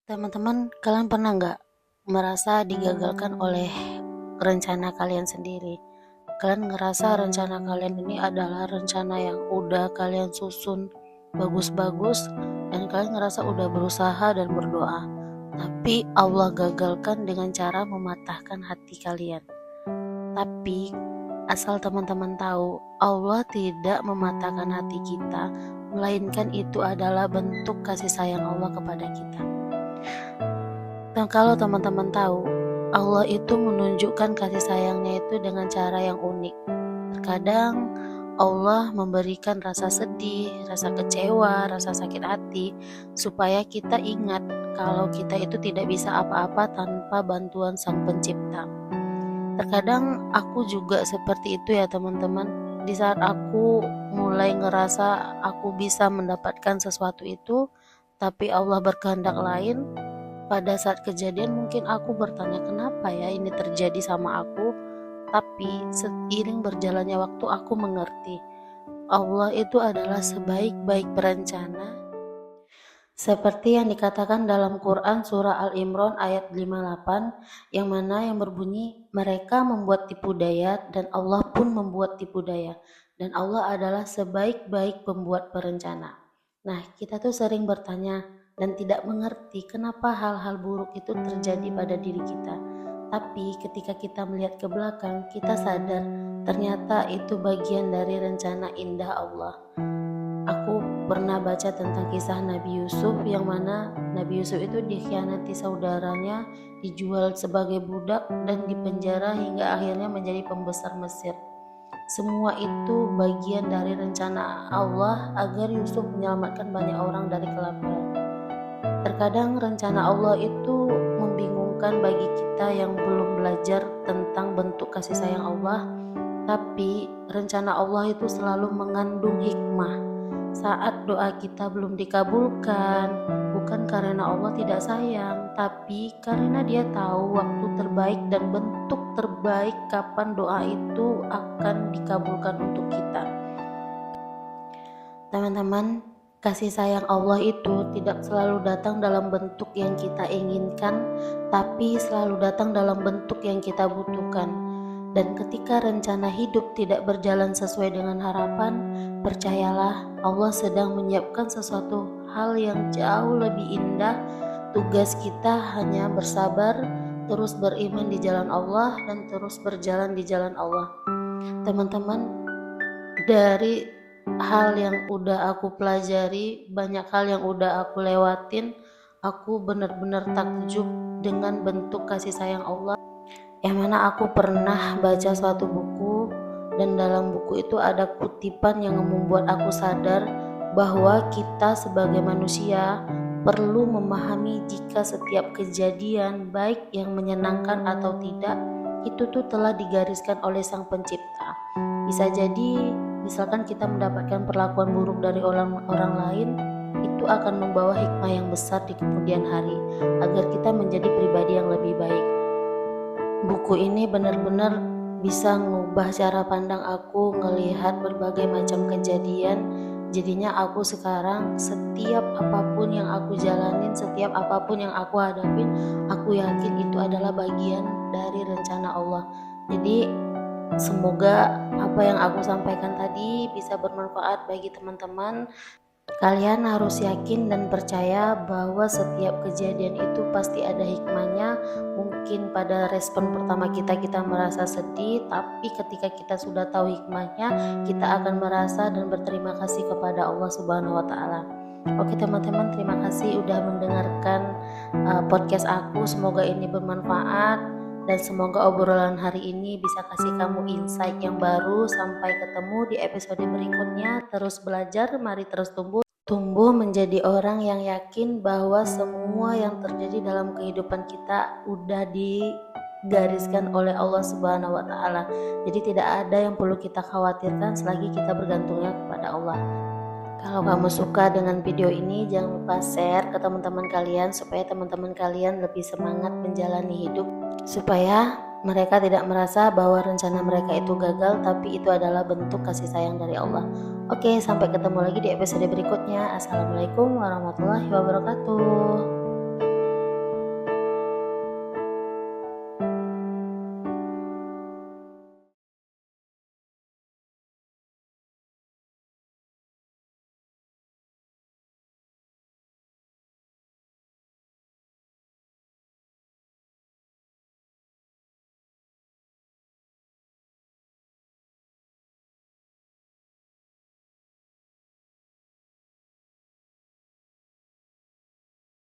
Teman-teman, kalian pernah nggak merasa digagalkan oleh rencana kalian sendiri? Kalian ngerasa rencana kalian ini adalah rencana yang udah kalian susun bagus-bagus dan kalian ngerasa udah berusaha dan berdoa. Tapi Allah gagalkan dengan cara mematahkan hati kalian. Tapi asal teman-teman tahu, Allah tidak mematahkan hati kita, melainkan itu adalah bentuk kasih sayang Allah kepada kita. Dan kalau teman-teman tahu, Allah itu menunjukkan kasih sayangnya itu dengan cara yang unik. Terkadang Allah memberikan rasa sedih, rasa kecewa, rasa sakit hati, supaya kita ingat kalau kita itu tidak bisa apa-apa tanpa bantuan Sang Pencipta. Terkadang aku juga seperti itu ya teman-teman. Di saat aku mulai ngerasa aku bisa mendapatkan sesuatu itu, tapi Allah berkehendak lain. Pada saat kejadian mungkin aku bertanya kenapa ya ini terjadi sama aku. Tapi seiring berjalannya waktu aku mengerti Allah itu adalah sebaik-baik perencana. Seperti yang dikatakan dalam Quran surah Al-Imran ayat 58 yang mana yang berbunyi mereka membuat tipu daya dan Allah pun membuat tipu daya dan Allah adalah sebaik-baik pembuat perencana. Nah, kita tuh sering bertanya dan tidak mengerti kenapa hal-hal buruk itu terjadi pada diri kita. Tapi ketika kita melihat ke belakang, kita sadar ternyata itu bagian dari rencana indah Allah. Aku pernah baca tentang kisah Nabi Yusuf yang mana Nabi Yusuf itu dikhianati saudaranya, dijual sebagai budak dan dipenjara hingga akhirnya menjadi pembesar Mesir. Semua itu bagian dari rencana Allah agar Yusuf menyelamatkan banyak orang dari kelaparan. Terkadang rencana Allah itu membingungkan bagi kita yang belum belajar tentang bentuk kasih sayang Allah, tapi rencana Allah itu selalu mengandung hikmah. Saat doa kita belum dikabulkan, bukan karena Allah tidak sayang, tapi karena Dia tahu waktu terbaik dan bentuk terbaik kapan doa itu akan dikabulkan untuk kita. Teman-teman, kasih sayang Allah itu tidak selalu datang dalam bentuk yang kita inginkan, tapi selalu datang dalam bentuk yang kita butuhkan. Dan ketika rencana hidup tidak berjalan sesuai dengan harapan, percayalah Allah sedang menyiapkan sesuatu hal yang jauh lebih indah. Tugas kita hanya bersabar, terus beriman di jalan Allah, dan terus berjalan di jalan Allah. Teman-teman, dari hal yang udah aku pelajari, banyak hal yang udah aku lewatin, aku benar-benar takjub dengan bentuk kasih sayang Allah. Yang mana aku pernah baca suatu buku dan dalam buku itu ada kutipan yang membuat aku sadar bahwa kita sebagai manusia perlu memahami jika setiap kejadian baik yang menyenangkan atau tidak itu tuh telah digariskan oleh Sang Pencipta. Bisa jadi misalkan kita mendapatkan perlakuan buruk dari orang lain, itu akan membawa hikmah yang besar di kemudian hari agar kita menjadi pribadi yang lebih baik. Buku ini benar-benar bisa mengubah cara pandang aku ngelihat berbagai macam kejadian. Jadinya aku sekarang setiap apapun yang aku jalanin, setiap apapun yang aku hadapin, aku yakin itu adalah bagian dari rencana Allah. Jadi semoga apa yang aku sampaikan tadi bisa bermanfaat bagi teman-teman. Kalian harus yakin dan percaya bahwa setiap kejadian itu pasti ada hikmahnya. Mungkin pada respon pertama kita merasa sedih, tapi ketika kita sudah tahu hikmahnya, kita akan merasa dan berterima kasih kepada Allah Subhanahu wa taala. Oke teman-teman, terima kasih udah mendengarkan podcast aku. Semoga ini bermanfaat dan semoga obrolan hari ini bisa kasih kamu insight yang baru. Sampai ketemu di episode berikutnya. Terus belajar, mari terus tumbuh menjadi orang yang yakin bahwa semua yang terjadi dalam kehidupan kita udah digariskan oleh Allah Subhanahu wa taala. Jadi tidak ada yang perlu kita khawatirkan selagi kita bergantungnya kepada Allah. Kalau kamu suka dengan video ini, jangan lupa share ke teman-teman kalian supaya teman-teman kalian lebih semangat menjalani hidup, supaya mereka tidak merasa bahwa rencana mereka itu gagal, tapi itu adalah bentuk kasih sayang dari Allah. Oke, sampai ketemu lagi di episode berikutnya. Assalamualaikum warahmatullahi wabarakatuh.